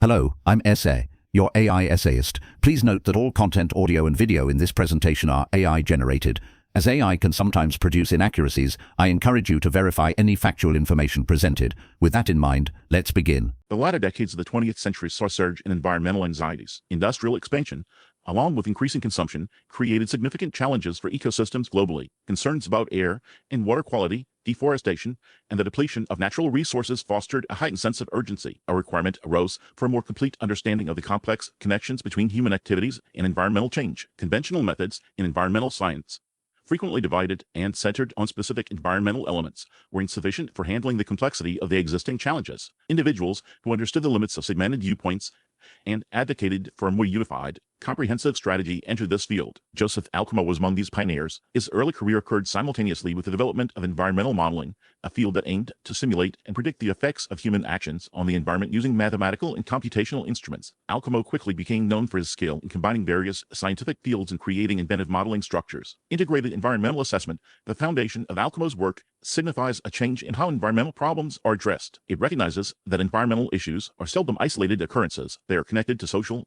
Hello, I'm SA, your AI essayist. Please note that all content, audio and video in this presentation are AI generated. As AI can sometimes produce inaccuracies, I encourage you to verify any factual information presented. With that in mind, let's begin. The latter decades of the 20th century saw a surge in environmental anxieties. Industrial expansion, along with increasing consumption, created significant challenges for ecosystems globally. Concerns about air and water quality, deforestation, and the depletion of natural resources fostered a heightened sense of urgency. A requirement arose for a more complete understanding of the complex connections between human activities and environmental change. Conventional methods in environmental science, frequently divided and centered on specific environmental elements, were insufficient for handling the complexity of the existing challenges. Individuals who understood the limits of segmented viewpoints and advocated for a more unified, comprehensive strategy entered this field. Joseph Alcamo was among these pioneers. His early career occurred simultaneously with the development of environmental modeling, a field that aimed to simulate and predict the effects of human actions on the environment using mathematical and computational instruments. Alcamo quickly became known for his skill in combining various scientific fields and creating inventive modeling structures. Integrated environmental assessment, the foundation of Alcamo's work, signifies a change in how environmental problems are addressed. It recognizes that environmental issues are seldom isolated occurrences. They are connected to social,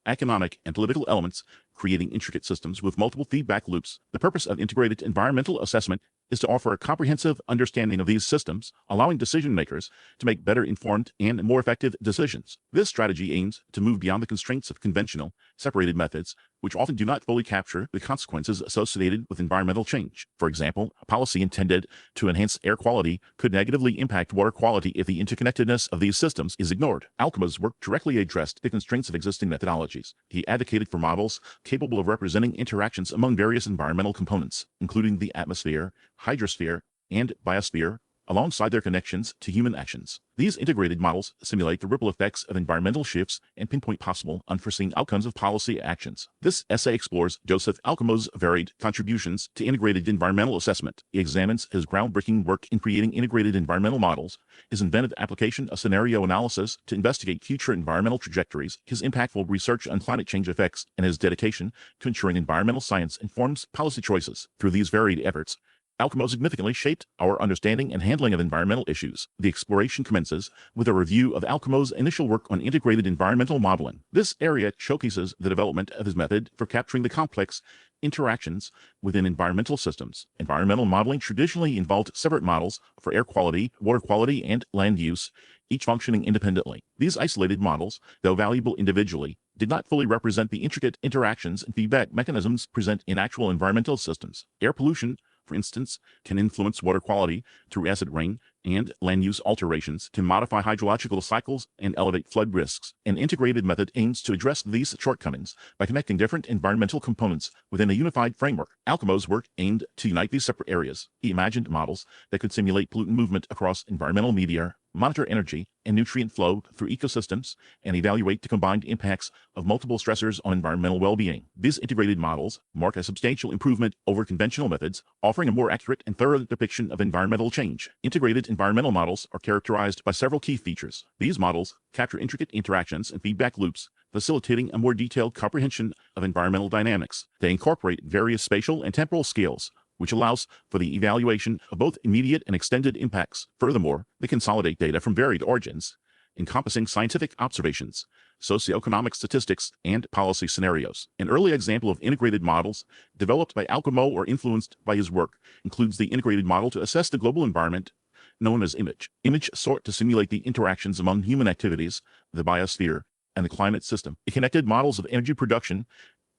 economic, and political elements, creating intricate systems with multiple feedback loops. The purpose of integrated environmental assessment is to offer a comprehensive understanding of these systems, allowing decision makers to make better informed and more effective decisions. This strategy aims to move beyond the constraints of conventional, separated methods, which often do not fully capture the consequences associated with environmental change. For example, a policy intended to enhance air quality could negatively impact water quality if the interconnectedness of these systems is ignored. Alcamo's work directly addressed the constraints of existing methodologies. He advocated for models capable of representing interactions among various environmental components, including the atmosphere, hydrosphere, and biosphere, alongside their connections to human actions. These integrated models simulate the ripple effects of environmental shifts and pinpoint possible unforeseen outcomes of policy actions. This essay explores Joseph Alcamo's varied contributions to integrated environmental assessment. It examines his groundbreaking work in creating integrated environmental models, his inventive application of scenario analysis to investigate future environmental trajectories, his impactful research on climate change effects, and his dedication to ensuring environmental science informs policy choices. Through these varied efforts, Alcamo significantly shaped our understanding and handling of environmental issues. The exploration commences with a review of Alcamo's initial work on integrated environmental modeling. This area showcases the development of his method for capturing the complex interactions within environmental systems. Environmental modeling traditionally involved separate models for air quality, water quality, and land use, each functioning independently. These isolated models, though valuable individually, did not fully represent the intricate interactions and feedback mechanisms present in actual environmental systems. Air pollution, for instance, can influence water quality through acid rain, and land use alterations can modify hydrological cycles and elevate flood risks. An integrated method aims to address these shortcomings by connecting different environmental components within a unified framework. Alcamo's work aimed to unite these separate areas. He imagined models that could simulate pollutant movement across environmental media, monitor energy and nutrient flow through ecosystems, and evaluate the combined impacts of multiple stressors on environmental well-being. These integrated models mark a substantial improvement over conventional methods, offering a more accurate and thorough depiction of environmental change. Integrated environmental models are characterized by several key features. These models capture intricate interactions and feedback loops, facilitating a more detailed comprehension of environmental dynamics. They incorporate various spatial and temporal scales, which allows for the evaluation of both immediate and extended impacts. Furthermore, they consolidate data from varied origins, encompassing scientific observations, socioeconomic statistics, and policy scenarios. An early example of integrated models developed by Alcamo or influenced by his work includes the integrated model to assess the global environment, known as IMAGE. IMAGE sought to simulate the interactions among human activities, the biosphere, and the climate system. It connected models of energy production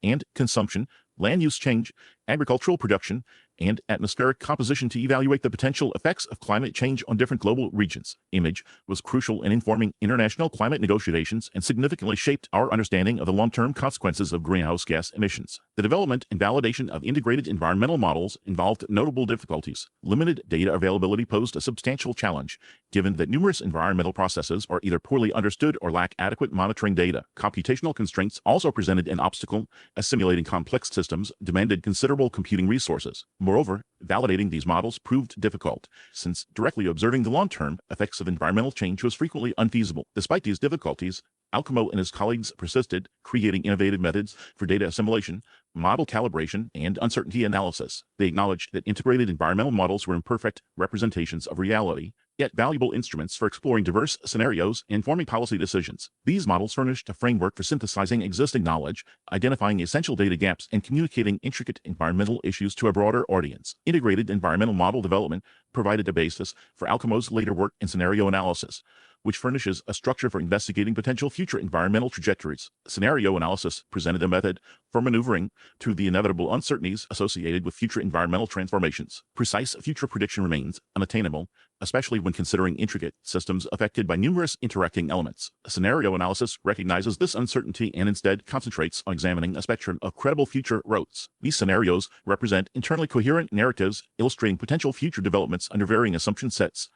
and consumption, land use change, agricultural production, and atmospheric composition to evaluate the potential effects of climate change on different global regions. IMAGE was crucial in informing international climate negotiations and significantly shaped our understanding of the long-term consequences of greenhouse gas emissions. The development and validation of integrated environmental models involved notable difficulties. Limited data availability posed a substantial challenge, given that numerous environmental processes are either poorly understood or lack adequate monitoring data. Computational constraints also presented an obstacle, as simulating complex systems demanded considerable computing resources. Moreover, validating these models proved difficult, since directly observing the long-term effects of environmental change was frequently unfeasible. Despite these difficulties, Alcamo and his colleagues persisted, creating innovative methods for data assimilation, model calibration, and uncertainty analysis. They acknowledged that integrated environmental models were imperfect representations of reality, yet valuable instruments for exploring diverse scenarios and forming policy decisions. These models furnished a framework for synthesizing existing knowledge, identifying essential data gaps, and communicating intricate environmental issues to a broader audience. Integrated environmental model development provided a basis for Alcamo's later work in scenario analysis, which furnishes a structure for investigating potential future environmental trajectories. Scenario analysis presented a method for maneuvering through the inevitable uncertainties associated with future environmental transformations. Precise future prediction remains unattainable, especially when considering intricate systems affected by numerous interacting elements. Scenario analysis recognizes this uncertainty and instead concentrates on examining a spectrum of credible future routes. These scenarios represent internally coherent narratives illustrating potential future developments under varying assumption sets,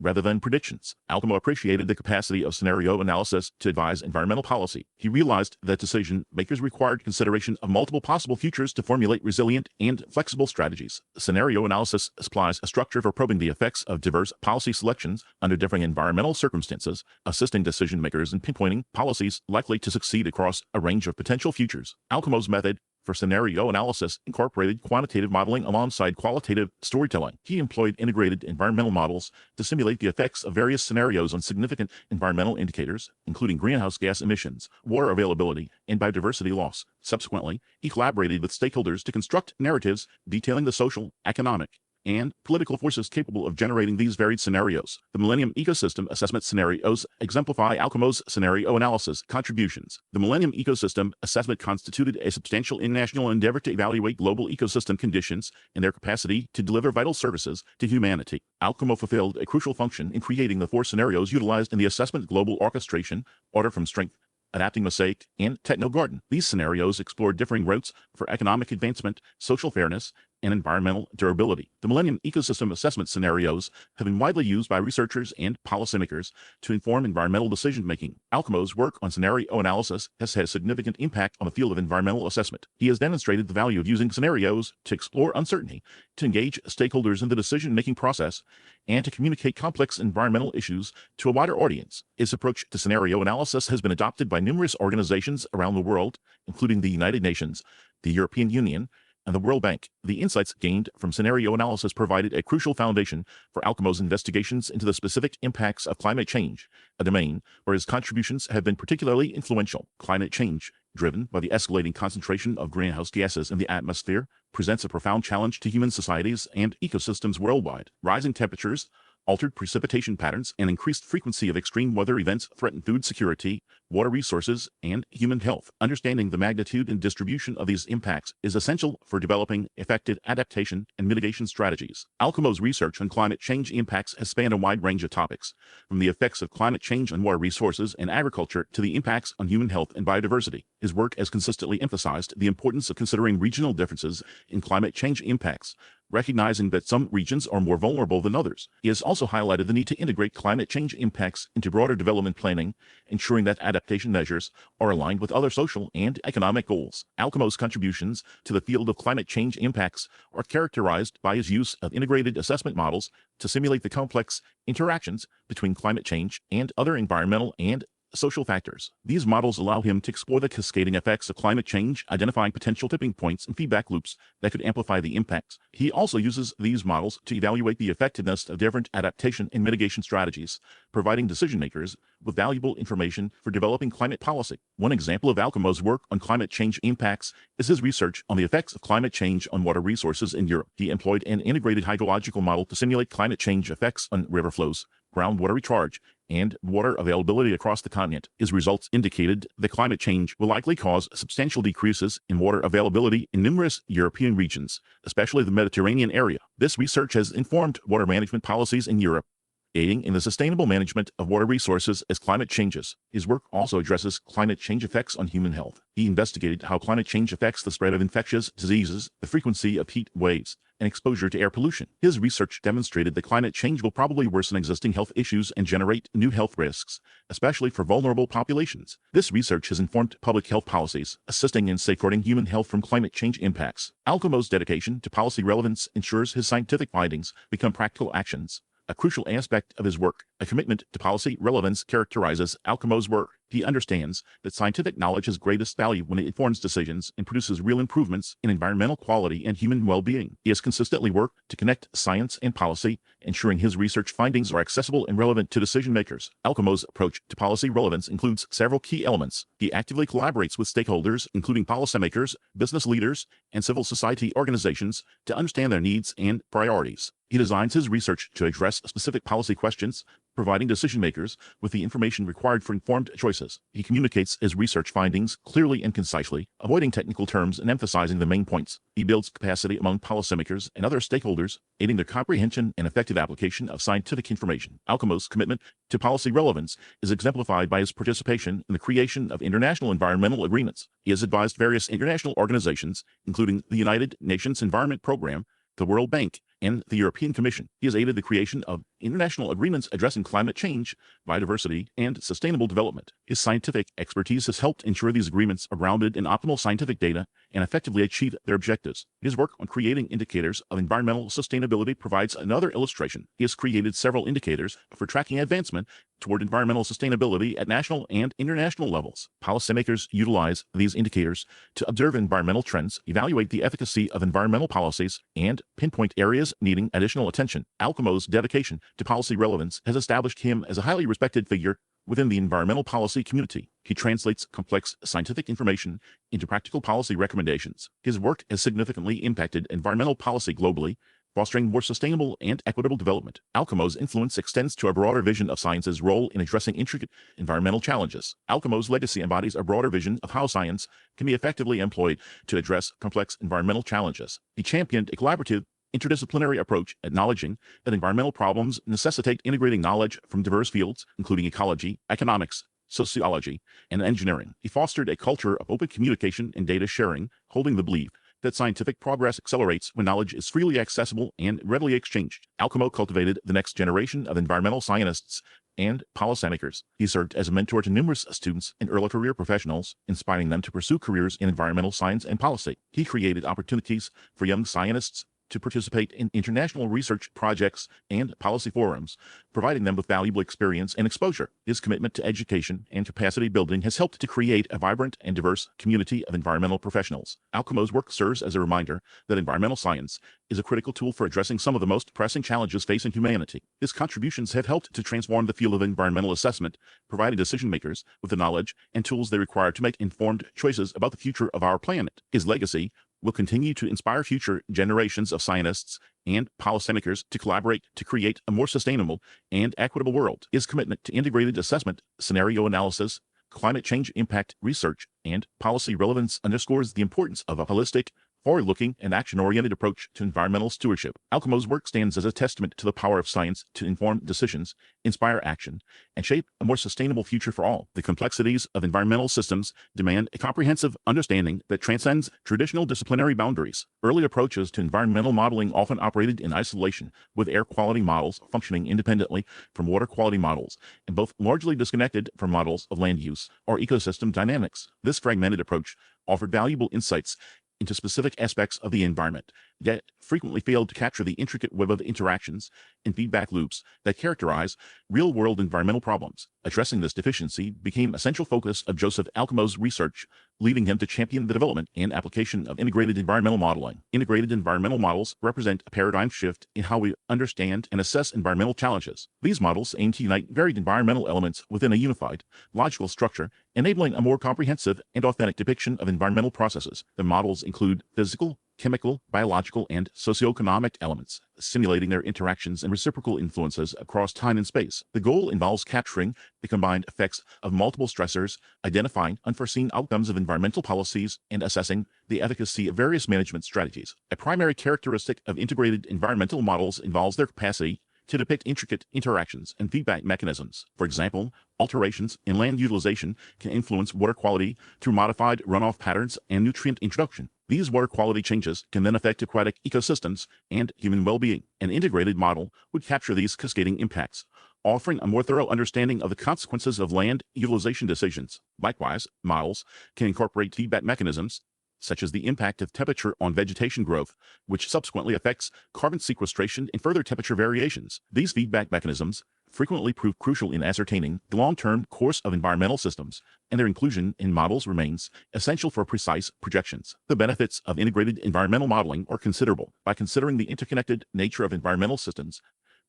rather than predictions. Alcamo appreciated the capacity of scenario analysis to advise environmental policy. He realized that decision makers required consideration of multiple possible futures to formulate resilient and flexible strategies. Scenario analysis supplies a structure for probing the effects of diverse policy selections under differing environmental circumstances, assisting decision makers in pinpointing policies likely to succeed across a range of potential futures. Alcamo's method for scenario analysis incorporated quantitative modeling alongside qualitative storytelling. He employed integrated environmental models to simulate the effects of various scenarios on significant environmental indicators, including greenhouse gas emissions, water availability, and biodiversity loss. Subsequently, he collaborated with stakeholders to construct narratives detailing the social, economic, and political forces capable of generating these varied scenarios. The Millennium Ecosystem Assessment scenarios exemplify Alcamo's scenario analysis contributions. The Millennium Ecosystem Assessment constituted a substantial international endeavor to evaluate global ecosystem conditions and their capacity to deliver vital services to humanity. Alcamo fulfilled a crucial function in creating the 4 scenarios utilized in the assessment: global orchestration, order from strength, adapting mosaic, and techno-garden. These scenarios explored differing routes for economic advancement, social fairness, and environmental durability. The Millennium Ecosystem Assessment scenarios have been widely used by researchers and policymakers to inform environmental decision-making. Alcamo's work on scenario analysis has had a significant impact on the field of environmental assessment. He has demonstrated the value of using scenarios to explore uncertainty, to engage stakeholders in the decision-making process, and to communicate complex environmental issues to a wider audience. His approach to scenario analysis has been adopted by numerous organizations around the world, including the United Nations, the European Union, and the World Bank. The insights gained from scenario analysis provided a crucial foundation for Alcamo's investigations into the specific impacts of climate change, a domain where his contributions have been particularly influential. Climate change, driven by the escalating concentration of greenhouse gases in the atmosphere, presents a profound challenge to human societies and ecosystems worldwide. Rising temperatures, altered precipitation patterns, and increased frequency of extreme weather events threaten food security, water resources, and human health. Understanding the magnitude and distribution of these impacts is essential for developing effective adaptation and mitigation strategies. Alcamo's research on climate change impacts has spanned a wide range of topics, from the effects of climate change on water resources and agriculture to the impacts on human health and biodiversity. His work has consistently emphasized the importance of considering regional differences in climate change impacts, recognizing that some regions are more vulnerable than others. He has also highlighted the need to integrate climate change impacts into broader development planning, ensuring that adaptation measures are aligned with other social and economic goals. Alcamo's contributions to the field of climate change impacts are characterized by his use of integrated assessment models to simulate the complex interactions between climate change and other environmental and social factors. These models allow him to explore the cascading effects of climate change, identifying potential tipping points and feedback loops that could amplify the impacts. He also uses these models to evaluate the effectiveness of different adaptation and mitigation strategies, providing decision makers with valuable information for developing climate policy. One example of Alcamo's work on climate change impacts is his research on the effects of climate change on water resources in Europe. He employed an integrated hydrological model to simulate climate change effects on river flows, groundwater recharge, and water availability across the continent. His results indicated that climate change will likely cause substantial decreases in water availability in numerous European regions, especially the Mediterranean area. This research has informed water management policies in Europe, aiding in the sustainable management of water resources as climate changes. His work also addresses climate change effects on human health. He investigated how climate change affects the spread of infectious diseases, the frequency of heat waves, and exposure to air pollution. His research demonstrated that climate change will probably worsen existing health issues and generate new health risks, especially for vulnerable populations. This research has informed public health policies, assisting in safeguarding human health from climate change impacts. Alcamo's dedication to policy relevance ensures his scientific findings become practical actions, a crucial aspect of his work. A commitment to policy relevance characterizes Alcamo's work. He understands that scientific knowledge has greatest value when it informs decisions and produces real improvements in environmental quality and human well-being. He has consistently worked to connect science and policy, ensuring his research findings are accessible and relevant to decision makers. Alcamo's approach to policy relevance includes several key elements. He actively collaborates with stakeholders, including policymakers, business leaders, and civil society organizations, to understand their needs and priorities. He designs his research to address specific policy questions, providing decision makers with the information required for informed choices. He communicates his research findings clearly and concisely, avoiding technical terms and emphasizing the main points. He builds capacity among policymakers and other stakeholders, aiding their comprehension and effective application of scientific information. Alcamo's commitment to policy relevance is exemplified by his participation in the creation of international environmental agreements. He has advised various international organizations, including the United Nations Environment Program, the World Bank, and the European Commission. He has aided the creation of international agreements addressing climate change, biodiversity, and sustainable development. His scientific expertise has helped ensure these agreements are grounded in optimal scientific data and effectively achieve their objectives. His work on creating indicators of environmental sustainability provides another illustration. He has created several indicators for tracking advancement toward environmental sustainability at national and international levels. Policymakers utilize these indicators to observe environmental trends, evaluate the efficacy of environmental policies, and pinpoint areas needing additional attention. Alcamo's dedication to policy relevance has established him as a highly respected figure within the environmental policy community. He translates complex scientific information into practical policy recommendations. His work has significantly impacted environmental policy globally, fostering more sustainable and equitable development. Alcamo's influence extends to a broader vision of science's role in addressing intricate environmental challenges. Alcamo's legacy embodies a broader vision of how science can be effectively employed to address complex environmental challenges. He championed a collaborative, interdisciplinary approach, acknowledging that environmental problems necessitate integrating knowledge from diverse fields, including ecology, economics, sociology, and engineering. He fostered a culture of open communication and data sharing, holding the belief that scientific progress accelerates when knowledge is freely accessible and readily exchanged. Alcamo cultivated the next generation of environmental scientists and policymakers. He served as a mentor to numerous students and early career professionals, inspiring them to pursue careers in environmental science and policy. He created opportunities for young scientists to participate in international research projects and policy forums, providing them with valuable experience and exposure. His commitment to education and capacity building has helped to create a vibrant and diverse community of environmental professionals. Alcamo's work serves as a reminder that environmental science is a critical tool for addressing some of the most pressing challenges facing humanity. His contributions have helped to transform the field of environmental assessment, providing decision makers with the knowledge and tools they require to make informed choices about the future of our planet. His legacy will continue to inspire future generations of scientists and policymakers to collaborate to create a more sustainable and equitable world. His commitment to integrated assessment, scenario analysis, climate change impact research, and policy relevance underscores the importance of a holistic, forward-looking, and action-oriented approach to environmental stewardship. Alcamo's work stands as a testament to the power of science to inform decisions, inspire action, and shape a more sustainable future for all. The complexities of environmental systems demand a comprehensive understanding that transcends traditional disciplinary boundaries. Early approaches to environmental modeling often operated in isolation, with air quality models functioning independently from water quality models, and both largely disconnected from models of land use or ecosystem dynamics. This fragmented approach offered valuable insights into specific aspects of the environment, yet frequently failed to capture the intricate web of interactions and feedback loops that characterize real-world environmental problems. Addressing this deficiency became a central focus of Joseph Alcamo's research, leading him to champion the development and application of integrated environmental modeling. Integrated environmental models represent a paradigm shift in how we understand and assess environmental challenges. These models aim to unite varied environmental elements within a unified, logical structure, enabling a more comprehensive and authentic depiction of environmental processes. The models include physical, chemical, biological, and socioeconomic elements, simulating their interactions and reciprocal influences across time and space. The goal involves capturing the combined effects of multiple stressors, identifying unforeseen outcomes of environmental policies, and assessing the efficacy of various management strategies. A primary characteristic of integrated environmental models involves their capacity to depict intricate interactions and feedback mechanisms. For example, alterations in land utilization can influence water quality through modified runoff patterns and nutrient introduction. These water quality changes can then affect aquatic ecosystems and human well-being. An integrated model would capture these cascading impacts, offering a more thorough understanding of the consequences of land utilization decisions. Likewise, models can incorporate feedback mechanisms such as the impact of temperature on vegetation growth, which subsequently affects carbon sequestration and further temperature variations. These feedback mechanisms frequently prove crucial in ascertaining the long-term course of environmental systems, and their inclusion in models remains essential for precise projections. The benefits of integrated environmental modeling are considerable. By considering the interconnected nature of environmental systems,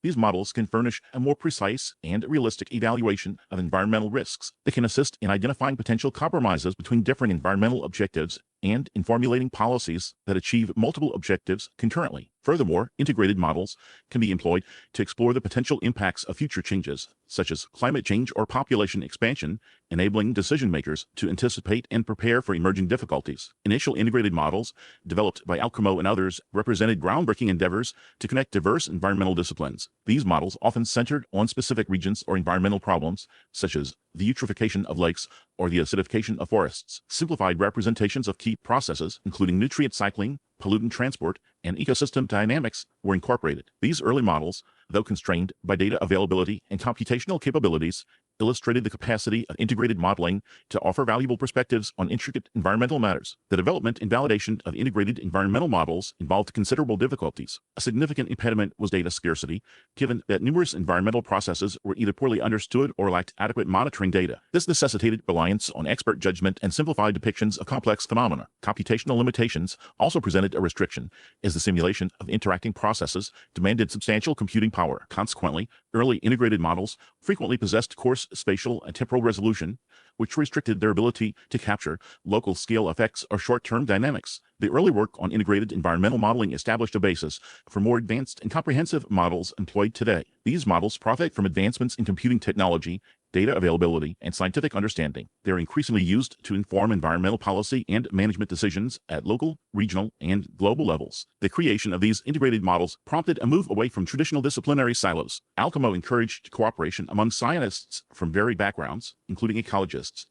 these models can furnish a more precise and realistic evaluation of environmental risks. They can assist in identifying potential compromises between different environmental objectives and in formulating policies that achieve multiple objectives concurrently. Furthermore, integrated models can be employed to explore the potential impacts of future changes, such as climate change or population expansion, enabling decision makers to anticipate and prepare for emerging difficulties. Initial integrated models, developed by Alcamo and others, represented groundbreaking endeavors to connect diverse environmental disciplines. These models often centered on specific regions or environmental problems, such as the eutrophication of lakes or the acidification of forests. Simplified representations of key processes, including nutrient cycling, pollutant transport, and ecosystem dynamics, were incorporated. These early models, though constrained by data availability and computational capabilities, illustrated the capacity of integrated modeling to offer valuable perspectives on intricate environmental matters. The development and validation of integrated environmental models involved considerable difficulties. A significant impediment was data scarcity, given that numerous environmental processes were either poorly understood or lacked adequate monitoring data. This necessitated reliance on expert judgment and simplified depictions of complex phenomena. Computational limitations also presented a restriction, as the simulation of interacting processes demanded substantial computing power. Consequently, early integrated models frequently possessed coarse spatial and temporal resolution, which restricted their ability to capture local scale effects or short-term dynamics. The early work on integrated environmental modeling established a basis for more advanced and comprehensive models employed today. These models profit from advancements in computing technology, data availability, and scientific understanding. They are increasingly used to inform environmental policy and management decisions at local, regional, and global levels. The creation of these integrated models prompted a move away from traditional disciplinary silos. Alcamo encouraged cooperation among scientists from varied backgrounds, including ecologists,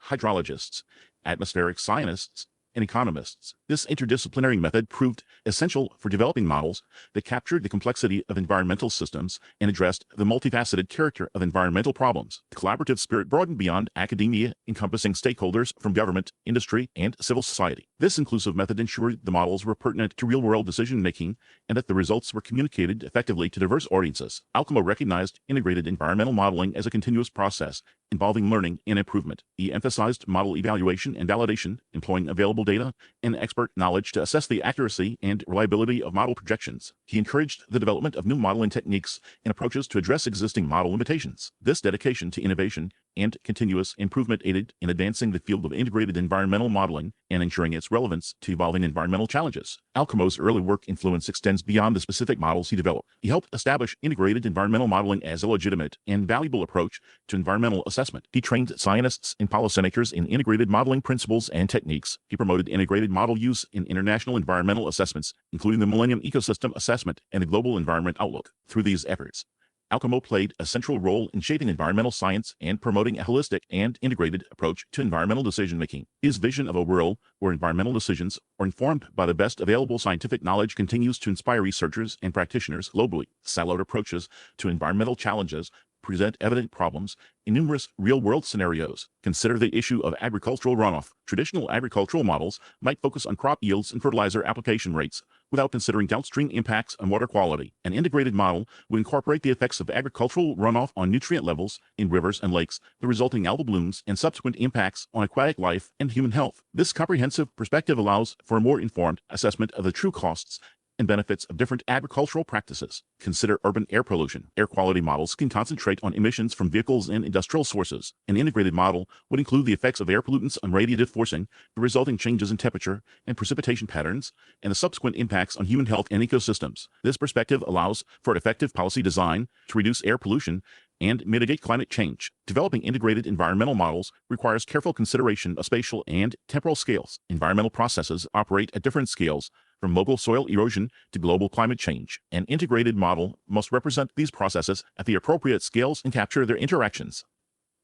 hydrologists, atmospheric scientists, and economists. This interdisciplinary method proved essential for developing models that captured the complexity of environmental systems and addressed the multifaceted character of environmental problems. The collaborative spirit broadened beyond academia, encompassing stakeholders from government, industry, and civil society. This inclusive method ensured the models were pertinent to real-world decision-making and that the results were communicated effectively to diverse audiences. Alcamo recognized integrated environmental modeling as a continuous process involving learning and improvement. He emphasized model evaluation and validation, employing available data and expert knowledge to assess the accuracy and reliability of model projections. He encouraged the development of new modeling techniques and approaches to address existing model limitations. This dedication to innovation and continuous improvement aided in advancing the field of integrated environmental modeling and ensuring its relevance to evolving environmental challenges. Alcamo's early work influence extends beyond the specific models he developed. He helped establish integrated environmental modeling as a legitimate and valuable approach to environmental assessment. He trained scientists and policymakers in integrated modeling principles and techniques. He promoted integrated model use in international environmental assessments, including the Millennium Ecosystem Assessment and the Global Environment Outlook. Through these efforts, Alcamo played a central role in shaping environmental science and promoting a holistic and integrated approach to environmental decision-making. His vision of a world where environmental decisions are informed by the best available scientific knowledge continues to inspire researchers and practitioners globally. Siloed approaches to environmental challenges present evident problems in numerous real-world scenarios. Consider the issue of agricultural runoff. Traditional agricultural models might focus on crop yields and fertilizer application rates without considering downstream impacts on water quality. An integrated model would incorporate the effects of agricultural runoff on nutrient levels in rivers and lakes, the resulting algal blooms, and subsequent impacts on aquatic life and human health. This comprehensive perspective allows for a more informed assessment of the true costs and benefits of different agricultural practices. Consider urban air pollution. Air quality models can concentrate on emissions from vehicles and industrial sources. An integrated model would include the effects of air pollutants on radiative forcing, the resulting changes in temperature and precipitation patterns, and the subsequent impacts on human health and ecosystems. This perspective allows for effective policy design to reduce air pollution and mitigate climate change. Developing integrated environmental models requires careful consideration of spatial and temporal scales. Environmental processes operate at different scales, from local soil erosion to global climate change. An integrated model must represent these processes at the appropriate scales and capture their interactions.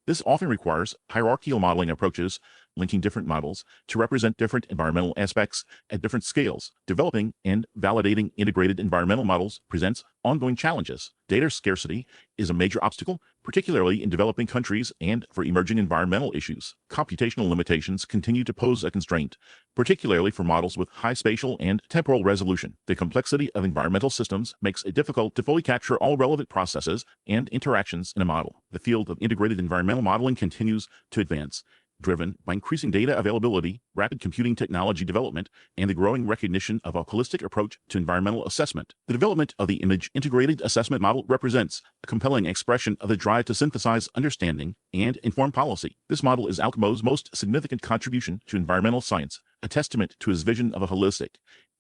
This often requires hierarchical modeling approaches, linking different models to represent different environmental aspects at different scales. Developing and validating integrated environmental models presents ongoing challenges. Data scarcity is a major obstacle, particularly in developing countries and for emerging environmental issues. Computational limitations continue to pose a constraint, particularly for models with high spatial and temporal resolution. The complexity of environmental systems makes it difficult to fully capture all relevant processes and interactions in a model. The field of integrated environmental modeling continues to advance, driven by increasing data availability, rapid computing technology development, and the growing recognition of a holistic approach to environmental assessment. The development of the Image Integrated Assessment Model represents a compelling expression of the drive to synthesize understanding and inform policy. This model is Alcamo's most significant contribution to environmental science, a testament to his vision of a holistic,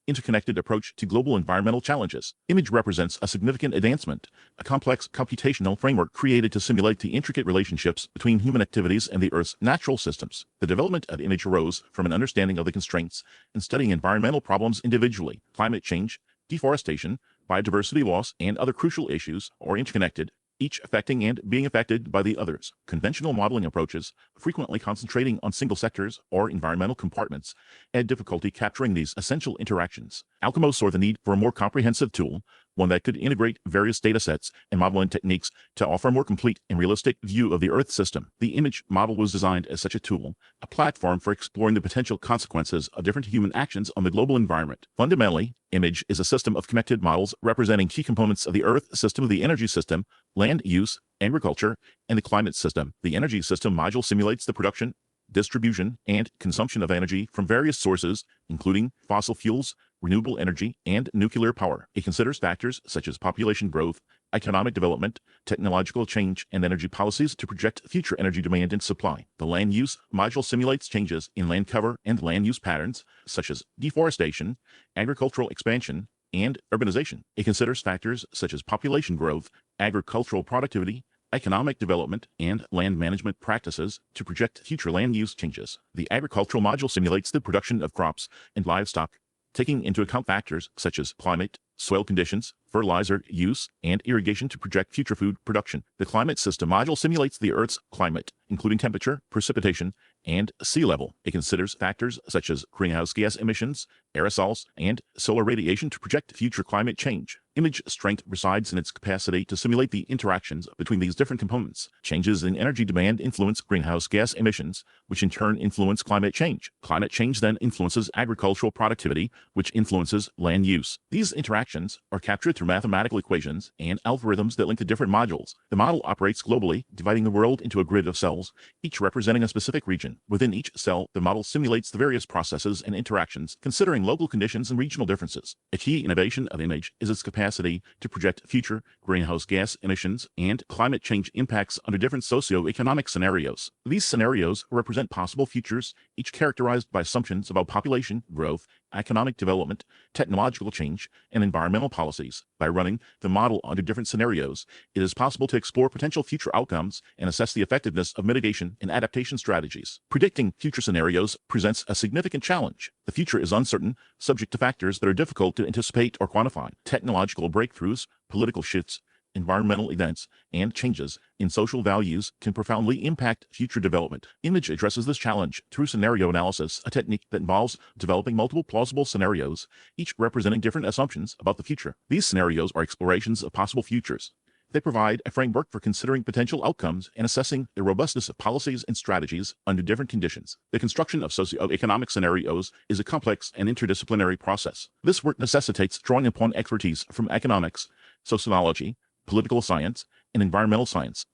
interconnected approach to global environmental challenges. Image represents a significant advancement, a complex computational framework created to simulate the intricate relationships between human activities and the Earth's natural systems. The development of Image arose from an understanding of the constraints in studying environmental problems individually. Climate change, deforestation, biodiversity loss, and other crucial issues are interconnected, each affecting and being affected by the others. Conventional modeling approaches, frequently concentrating on single sectors or environmental compartments, add difficulty capturing these essential interactions. Alcamo saw the need for a more comprehensive tool, one that could integrate various datasets and modeling techniques to offer a more complete and realistic view of the Earth system. The Image model was designed as such a tool, a platform for exploring the potential consequences of different human actions on the global environment. Fundamentally, Image is a system of connected models representing key components of the Earth system, the energy system, land use, agriculture, and the climate system. The energy system module simulates the production, distribution, and consumption of energy from various sources, including fossil fuels, renewable energy, and nuclear power. It considers factors such as population growth, economic development, technological change, and energy policies to project future energy demand and supply. The land use module simulates changes in land cover and land use patterns, such as deforestation, agricultural expansion, and urbanization. It considers factors such as population growth, agricultural productivity, economic development, and land management practices to project future land use changes. The agricultural module simulates the production of crops and livestock, taking into account factors such as climate, soil conditions, fertilizer use, and irrigation to project future food production. The climate system module simulates the Earth's climate, including temperature, precipitation, and sea level. It considers factors such as greenhouse gas emissions, aerosols, and solar radiation to project future climate change. Image strength resides in its capacity to simulate the interactions between these different components. Changes in energy demand influence greenhouse gas emissions, which in turn influence climate change. Climate change then influences agricultural productivity, which influences land use. These interactions are captured through mathematical equations and algorithms that link the different modules. The model operates globally, dividing the world into a grid of cells, each representing a specific region. Within each cell, the model simulates the various processes and interactions, considering local conditions and regional differences. A key innovation of Image is its capacity to project future greenhouse gas emissions and climate change impacts under different socio-economic scenarios. These scenarios represent possible futures, each characterized by assumptions about population growth, economic development, technological change, and environmental policies. By running the model under different scenarios, it is possible to explore potential future outcomes and assess the effectiveness of mitigation and adaptation strategies. Predicting future scenarios presents a significant challenge. The future is uncertain, subject to factors that are difficult to anticipate or quantify. Technological breakthroughs, political shifts, environmental events, and changes in social values can profoundly impact future development. Image addresses this challenge through scenario analysis, a technique that involves developing multiple plausible scenarios, each representing different assumptions about the future. These scenarios are explorations of possible futures. They provide a framework for considering potential outcomes and assessing the robustness of policies and strategies under different conditions. The construction of socio-economic scenarios is a complex and interdisciplinary process. This work necessitates drawing upon expertise from economics, sociology, political science, and environmental science.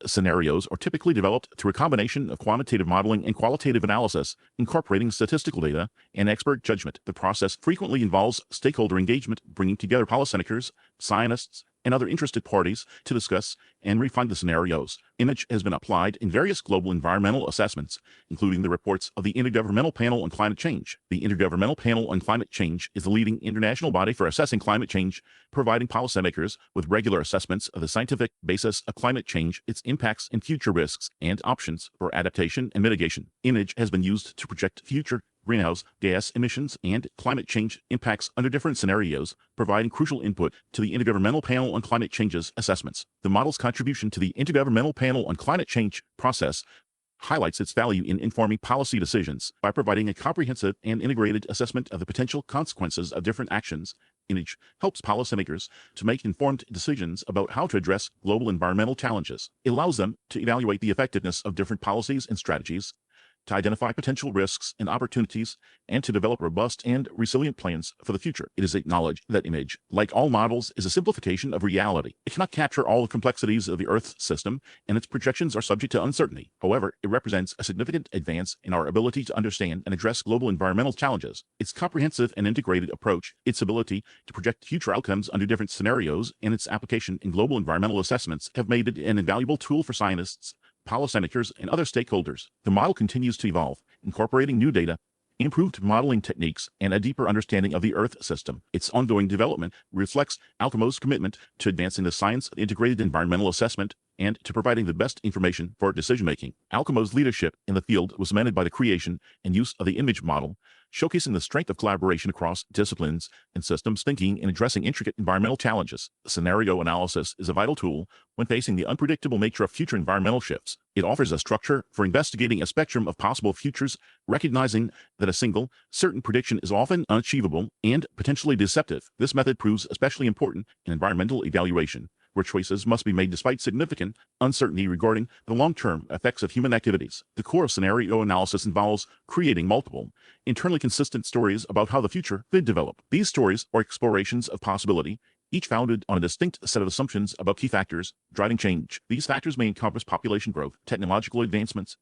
Scenarios are typically developed through a combination of quantitative modeling and qualitative analysis, incorporating statistical data and expert judgment. The process frequently involves stakeholder engagement, bringing together policymakers, scientists, and other interested parties to discuss and refine the scenarios. Image has been applied in various global environmental assessments, including the reports of the Intergovernmental Panel on Climate Change. The Intergovernmental Panel on Climate Change is the leading international body for assessing climate change, providing policymakers with regular assessments of the scientific basis of climate change, its impacts and future risks, and options for adaptation and mitigation. Image has been used to project future greenhouse gas emissions and climate change impacts under different scenarios, providing crucial input to the Intergovernmental Panel on Climate Change's assessments. The model's contribution to the Intergovernmental Panel on Climate Change process highlights its value in informing policy decisions by providing a comprehensive and integrated assessment of the potential consequences of different actions image helps policymakers to make informed decisions about how to address global environmental challenges. It allows them to evaluate the effectiveness of different policies and strategies, to identify potential risks and opportunities, and to develop robust and resilient plans for the future. It is acknowledged that image, like all models, is a simplification of reality. It cannot capture all the complexities of the Earth system, and its projections are subject to uncertainty. However, it represents a significant advance in our ability to understand and address global environmental challenges. Its comprehensive and integrated approach, its ability to project future outcomes under different scenarios, and its application in global environmental assessments have made it an invaluable tool for scientists, policymakers, and other stakeholders. The model continues to evolve, incorporating new data, improved modeling techniques, and a deeper understanding of the Earth system. Its ongoing development reflects Alcamo's commitment to advancing the science of integrated environmental assessment and to providing the best information for decision-making. Alcamo's leadership in the field was cemented by the creation and use of the image model, showcasing the strength of collaboration across disciplines and systems thinking in addressing intricate environmental challenges. Scenario analysis is a vital tool when facing the unpredictable nature of future environmental shifts. It offers a structure for investigating a spectrum of possible futures, recognizing that a single, certain prediction is often unachievable and potentially deceptive. This method proves especially important in environmental evaluation, where choices must be made despite significant uncertainty regarding the long-term effects of human activities. The core of scenario analysis involves creating multiple, internally consistent stories about how the future could develop. These stories are explorations of possibility, each founded on a distinct set of assumptions about key factors driving change. These factors may encompass population growth, technological advancements,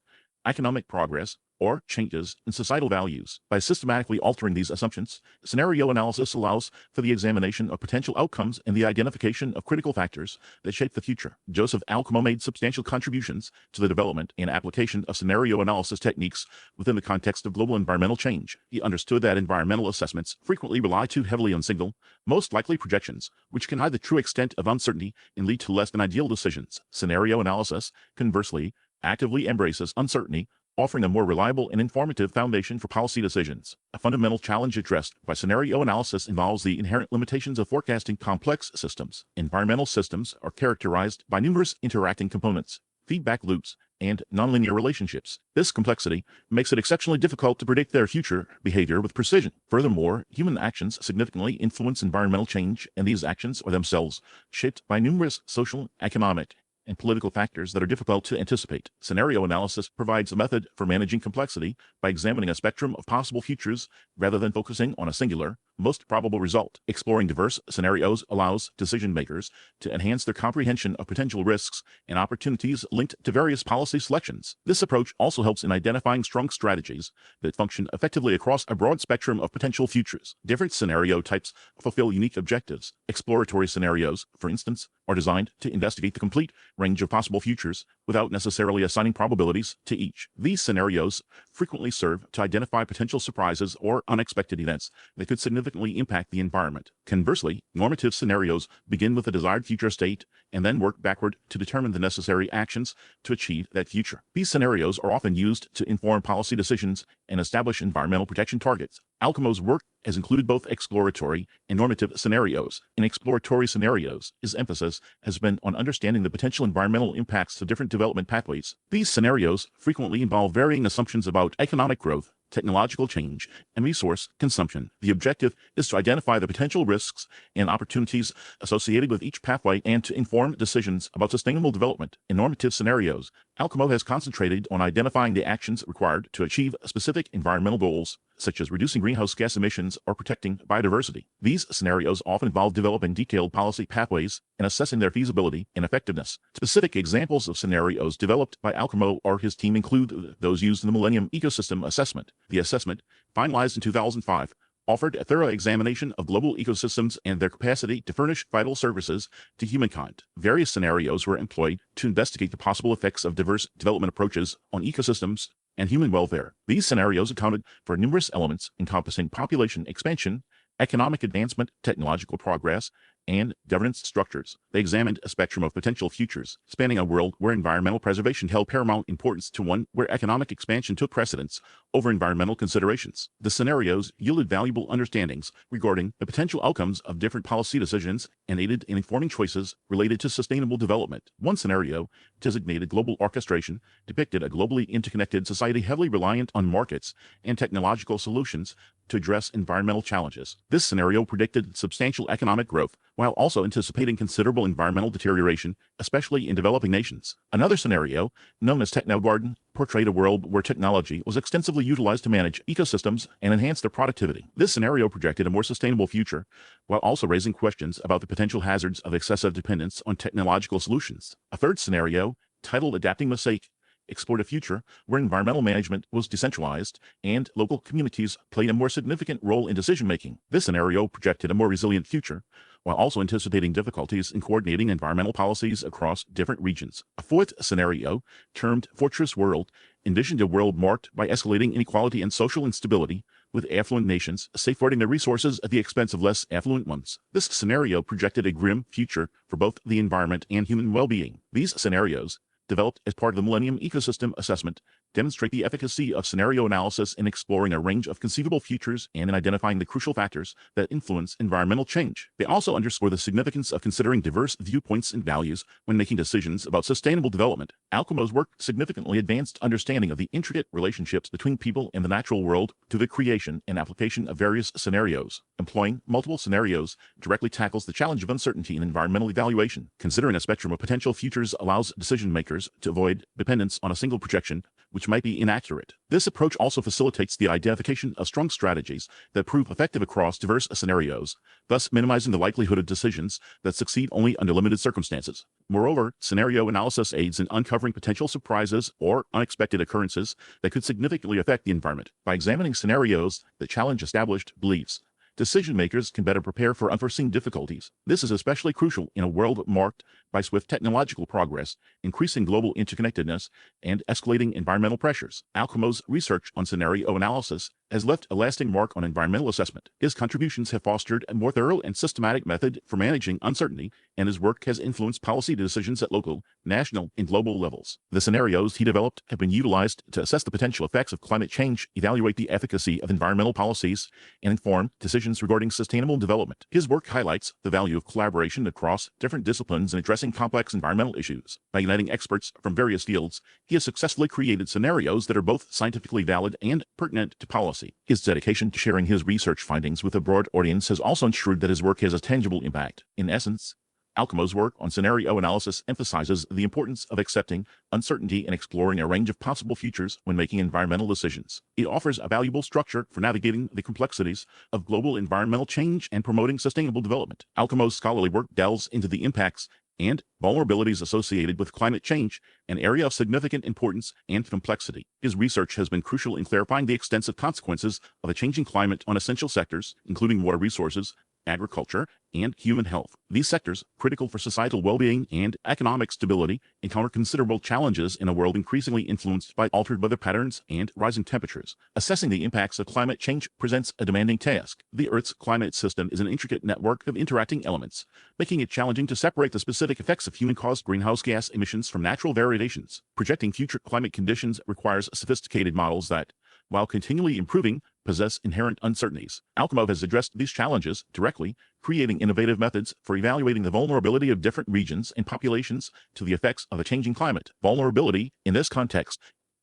economic progress, or changes in societal values. By systematically altering these assumptions, scenario analysis allows for the examination of potential outcomes and the identification of critical factors that shape the future. Joseph Alcamo made substantial contributions to the development and application of scenario analysis techniques within the context of global environmental change. He understood that environmental assessments frequently rely too heavily on single, most likely projections, which can hide the true extent of uncertainty and lead to less than ideal decisions. Scenario analysis, conversely, actively embraces uncertainty, offering a more reliable and informative foundation for policy decisions. A fundamental challenge addressed by scenario analysis involves the inherent limitations of forecasting complex systems. Environmental systems are characterized by numerous interacting components, feedback loops, and nonlinear relationships. This complexity makes it exceptionally difficult to predict their future behavior with precision. Furthermore, human actions significantly influence environmental change, and these actions are themselves shaped by numerous social, economic, and political factors that are difficult to anticipate. Scenario analysis provides a method for managing complexity by examining a spectrum of possible futures rather than focusing on a singular, most probable result. Exploring diverse scenarios allows decision makers to enhance their comprehension of potential risks and opportunities linked to various policy selections. This approach also helps in identifying strong strategies that function effectively across a broad spectrum of potential futures. Different scenario types fulfill unique objectives. Exploratory scenarios, for instance, are designed to investigate the complete range of possible futures without necessarily assigning probabilities to each. These scenarios frequently serve to identify potential surprises or unexpected events that could significantly impact the environment. Conversely, normative scenarios begin with a desired future state and then work backward to determine the necessary actions to achieve that future. These scenarios are often used to inform policy decisions and establish environmental protection targets. Alcamo's work has included both exploratory and normative scenarios. In exploratory scenarios, his emphasis has been on understanding the potential environmental impacts of different development pathways. These scenarios frequently involve varying assumptions about economic growth, technological change, and resource consumption. The objective is to identify the potential risks and opportunities associated with each pathway and to inform decisions about sustainable development. In normative scenarios, Alcamo has concentrated on identifying the actions required to achieve specific environmental goals, such as reducing greenhouse gas emissions or protecting biodiversity. These scenarios often involve developing detailed policy pathways and assessing their feasibility and effectiveness. Specific examples of scenarios developed by Alcamo or his team include those used in the Millennium Ecosystem Assessment. The assessment, finalized in 2005, offered a thorough examination of global ecosystems and their capacity to furnish vital services to humankind. Various scenarios were employed to investigate the possible effects of diverse development approaches on ecosystems and human welfare. These scenarios accounted for numerous elements encompassing population expansion, economic advancement, technological progress, and governance structures. They examined a spectrum of potential futures, spanning a world where environmental preservation held paramount importance to one where economic expansion took precedence over environmental considerations. The scenarios yielded valuable understandings regarding the potential outcomes of different policy decisions and aided in informing choices related to sustainable development. One scenario, designated global orchestration, depicted a globally interconnected society heavily reliant on markets and technological solutions to address environmental challenges. This scenario predicted substantial economic growth while also anticipating considerable environmental deterioration, especially in developing nations. Another scenario, known as Techno-Garden, portrayed a world where technology was extensively utilized to manage ecosystems and enhance their productivity. This scenario projected a more sustainable future while also raising questions about the potential hazards of excessive dependence on technological solutions. A third scenario, titled Adapting Mosaic, explored a future where environmental management was decentralized and local communities played a more significant role in decision-making. This scenario projected a more resilient future, while also anticipating difficulties in coordinating environmental policies across different regions. A fourth scenario, termed Fortress World, envisioned a world marked by escalating inequality and social instability, with affluent nations safeguarding their resources at the expense of less affluent ones. This scenario projected a grim future for both the environment and human well-being. These scenarios, developed as part of the Millennium Ecosystem Assessment, demonstrate the efficacy of scenario analysis in exploring a range of conceivable futures and in identifying the crucial factors that influence environmental change. They also underscore the significance of considering diverse viewpoints and values when making decisions about sustainable development. Alcamo's work significantly advanced understanding of the intricate relationships between people and the natural world through the creation and application of various scenarios. Employing multiple scenarios directly tackles the challenge of uncertainty in environmental evaluation. Considering a spectrum of potential futures allows decision makers to avoid dependence on a single projection, which might be inaccurate. This approach also facilitates the identification of strong strategies that prove effective across diverse scenarios, thus minimizing the likelihood of decisions that succeed only under limited circumstances. Moreover, scenario analysis aids in uncovering potential surprises or unexpected occurrences that could significantly affect the environment. By examining scenarios that challenge established beliefs, decision makers can better prepare for unforeseen difficulties. This is especially crucial in a world marked by swift technological progress, increasing global interconnectedness, and escalating environmental pressures. Alcamo's research on scenario analysis has left a lasting mark on environmental assessment. His contributions have fostered a more thorough and systematic method for managing uncertainty, and his work has influenced policy decisions at local, national, and global levels. The scenarios he developed have been utilized to assess the potential effects of climate change, evaluate the efficacy of environmental policies, and inform decisions regarding sustainable development. His work highlights the value of collaboration across different disciplines in addressing complex environmental issues. By uniting experts from various fields, he has successfully created scenarios that are both scientifically valid and pertinent to policy. His dedication to sharing his research findings with a broad audience has also ensured that his work has a tangible impact. In essence, Alcamo's work on scenario analysis emphasizes the importance of accepting uncertainty and exploring a range of possible futures when making environmental decisions. It offers a valuable structure for navigating the complexities of global environmental change and promoting sustainable development. Alcamo's scholarly work delves into the impacts and vulnerabilities associated with climate change, an area of significant importance and complexity. His research has been crucial in clarifying the extensive consequences of a changing climate on essential sectors, including water resources, agriculture, and human health. These sectors, critical for societal well-being and economic stability, encounter considerable challenges in a world increasingly influenced by altered weather patterns and rising temperatures. Assessing the impacts of climate change presents a demanding task. The Earth's climate system is an intricate network of interacting elements, making it challenging to separate the specific effects of human-caused greenhouse gas emissions from natural variations. Projecting future climate conditions requires sophisticated models that, while continually improving, possess inherent uncertainties. Alcamo has addressed these challenges directly, creating innovative methods for evaluating the vulnerability of different regions and populations to the effects of a changing climate. Vulnerability, in this context,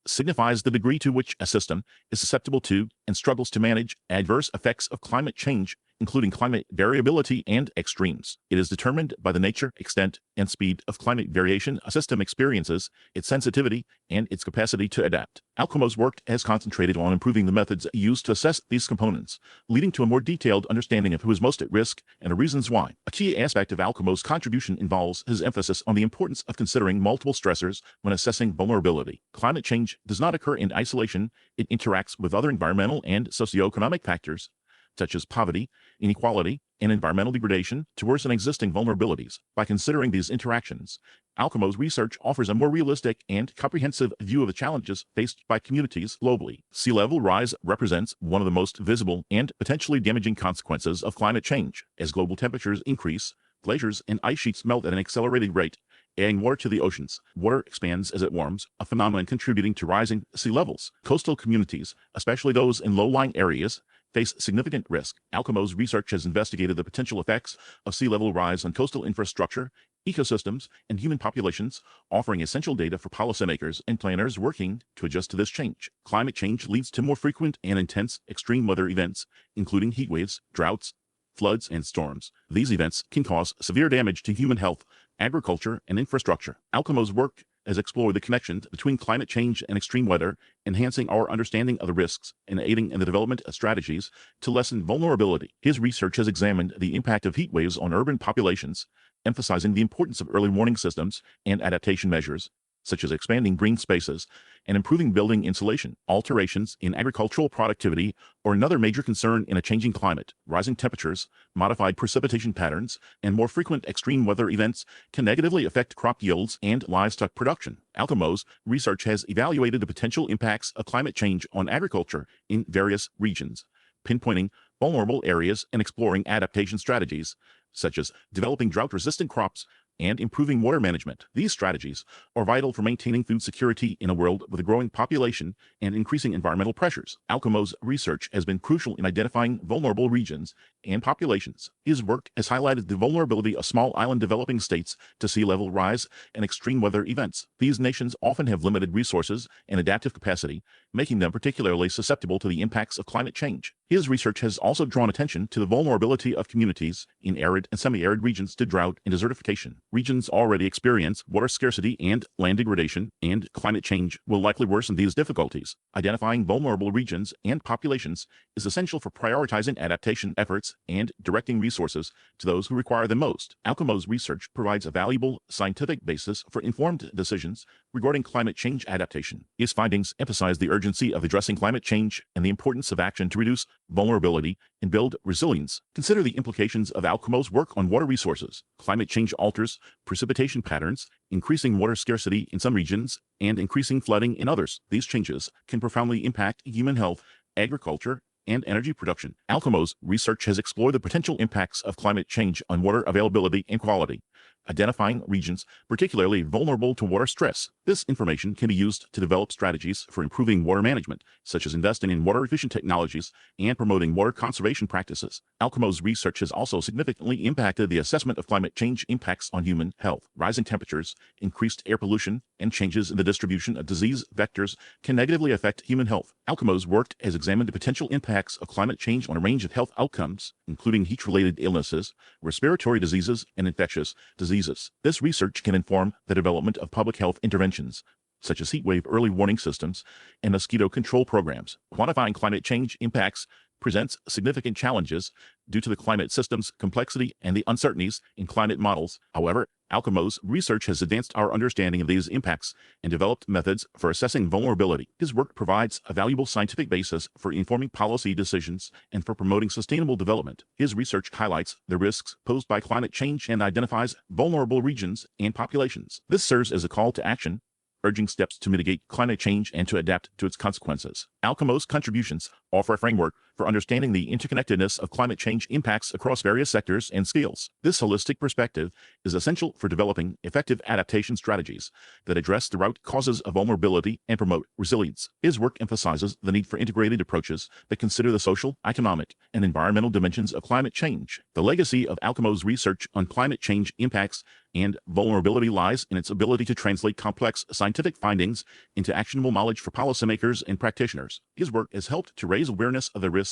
signifies the degree to which a system is susceptible to and struggles to manage adverse effects of climate change, including climate variability and extremes. It is determined by the nature, extent, and speed of climate variation a system experiences, its sensitivity, and its capacity to adapt. Alcamo's work has concentrated on improving the methods used to assess these components, leading to a more detailed understanding of who is most at risk and the reasons why. A key aspect of Alcamo's contribution involves his emphasis on the importance of considering multiple stressors when assessing vulnerability. Climate change does not occur in isolation. It interacts with other environmental and socioeconomic factors, such as poverty, inequality, and environmental degradation, to worsen existing vulnerabilities. By considering these interactions, Alcamo's research offers a more realistic and comprehensive view of the challenges faced by communities globally. Sea level rise represents one of the most visible and potentially damaging consequences of climate change. As global temperatures increase, Glaciers and ice sheets melt at an accelerated rate, adding water to the oceans. Water expands as it warms, a phenomenon contributing to rising sea levels. Coastal communities, especially those in low-lying areas, face significant risk. Alcamo's research has investigated the potential effects of sea level rise on coastal infrastructure, ecosystems, and human populations, offering essential data for policymakers and planners working to adjust to this change. Climate change leads to more frequent and intense extreme weather events, including heat waves, droughts, floods, and storms. These events can cause severe damage to human health, agriculture, and infrastructure. Alcamo's work has explored the connections between climate change and extreme weather, enhancing our understanding of the risks and aiding in the development of strategies to lessen vulnerability. His research has examined the impact of heat waves on urban populations, emphasizing the importance of early warning systems and adaptation measures, such as expanding green spaces and improving building insulation. Alterations in agricultural productivity are another major concern in a changing climate. Rising temperatures, modified precipitation patterns, and more frequent extreme weather events can negatively affect crop yields and livestock production. Alcamo's research has evaluated the potential impacts of climate change on agriculture in various regions, pinpointing vulnerable areas and exploring adaptation strategies, such as developing drought-resistant crops and improving water management. These strategies are vital for maintaining food security in a world with a growing population and increasing environmental pressures. Alcamo's research has been crucial in identifying vulnerable regions and populations. His work has highlighted the vulnerability of small island developing states to sea level rise and extreme weather events. These nations often have limited resources and adaptive capacity, making them particularly susceptible to the impacts of climate change. His research has also drawn attention to the vulnerability of communities in arid and semi-arid regions to drought and desertification. Regions already experience water scarcity and land degradation, and climate change will likely worsen these difficulties. Identifying vulnerable regions and populations is essential for prioritizing adaptation efforts and directing resources to those who require them most. Alcamo's research provides a valuable scientific basis for informed decisions regarding climate change adaptation. His findings emphasize the urgency of addressing climate change and the importance of action to reduce vulnerability and build resilience. Consider the implications of Alcamo's work on water resources. Climate change alters precipitation patterns, increasing water scarcity in some regions and increasing flooding in others. These changes can profoundly impact human health, agriculture, and energy production. Alcamo's research has explored the potential impacts of climate change on water availability and quality, identifying regions particularly vulnerable to water stress. This information can be used to develop strategies for improving water management, such as investing in water-efficient technologies and promoting water conservation practices. Alcamo's research has also significantly impacted the assessment of climate change impacts on human health. Rising temperatures, increased air pollution, and changes in the distribution of disease vectors can negatively affect human health. Alcamo's work has examined the potential impacts of climate change on a range of health outcomes, including heat-related illnesses, respiratory diseases, and infectious diseases. This research can inform the development of public health interventions, such as heat wave early warning systems and mosquito control programs. Quantifying climate change impacts presents significant challenges due to the climate system's complexity and the uncertainties in climate models. However, Alcamo's research has advanced our understanding of these impacts and developed methods for assessing vulnerability. His work provides a valuable scientific basis for informing policy decisions and for promoting sustainable development. His research highlights the risks posed by climate change and identifies vulnerable regions and populations. This serves as a call to action, urging steps to mitigate climate change and to adapt to its consequences. Alcamo's contributions offer a framework for understanding the interconnectedness of climate change impacts across various sectors and scales. This holistic perspective is essential for developing effective adaptation strategies that address the root causes of vulnerability and promote resilience. His work emphasizes the need for integrated approaches that consider the social, economic, and environmental dimensions of climate change. The legacy of Alcamo's research on climate change impacts and vulnerability lies in its ability to translate complex scientific findings into actionable knowledge for policymakers and practitioners. His work has helped to raise awareness of the risks